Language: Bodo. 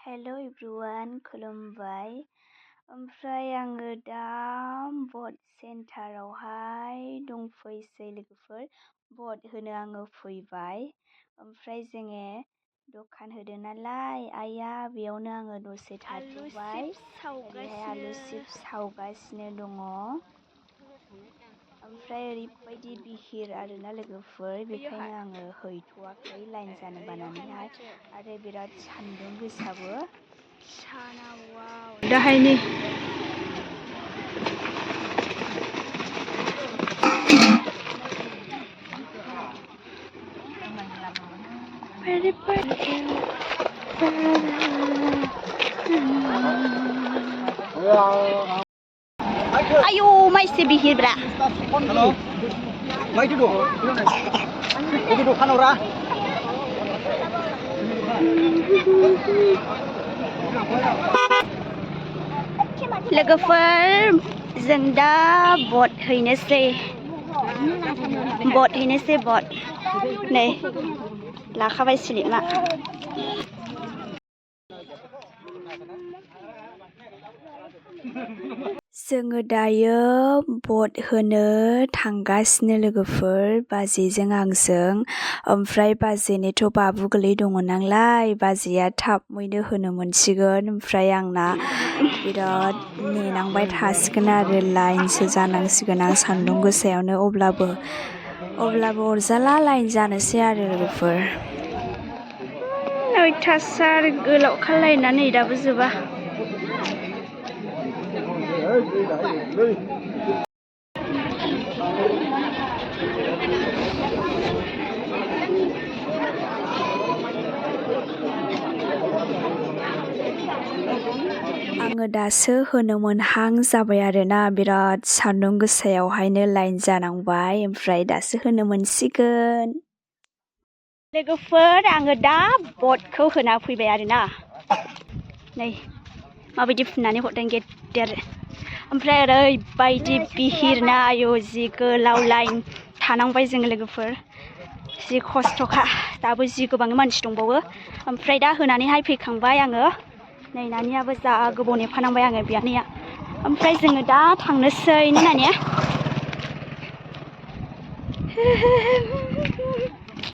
Hello everyone, खुलुमबाय। ओमफ्राय आङो दा बड सेन्टारावहाय दंफैसै लोगोफोर। बड होनो आङो फैबाय। ओमफ्राय जोङो दखान होदों नालाय आइया बेयावनो आङो दसे थाथ'बाय। ओरैहाय आलु चिप्स सावगासिनो दङ। ओमफ्राय ओरैबायदि बिहिर आरोना लोगोफोर, बेखायनो आङो हैथ'वाखै लाइन जानो बानानैहाय। आरो बिराद सान्दुं गोसाबो। सानावाव दाहायनि ayo masih bihir bra. Halo. Mai duduk. Ini dokan orang. लोगोफोर जों दा बड हैनोसै। बड नै लाखाबाय सिलिपआ। जोङो दायो बड होनो थांगासिनो लोगोफोर, बाजैजों आंजों। ओमफ्राय बाजैनिथ' बाबु गोरलै दङ नालाय, बाजैया थाबैनो होनो मोनसिगोन। ओमफ्राय आंना बिराद नेनांबाय थासिगोन आरो लाइनसो जानांसिगोन आं सान्दुं गोसायावनो। अब्लाबो अरजाला लाइन जानोसै आरो लोगोफोर। अयथासार गोलाव खालायनानै दाबो जोबा। आङो दासो होनो मोनहां जाबाय आरोना, बिराद सान्दुं गोसायावहायनो लाइन जानांबाय। ओमफ्राय दासो होनो मोनसिगोन। लोगोफोर आङो दा बडखौ होना फैबाय आरोना। नै माबायदि फुननानै हरदों गेदेर। ओमफ्राय ओरैबायदि बिहिरना, आयौ जि गोलाव लाइन थानांबाय जोङो लोगोफोर। जि खस्थ'खा, दाबो जि गोबां मानसि दंबावो। ओमफ्राय दा होनानैहाय फैखांबाय आङो। नै नानियाबो जा गोबाव नेफानांबाय आङो बियानैया। ओमफ्राय जोङो दा थांनोसै ना नानिया।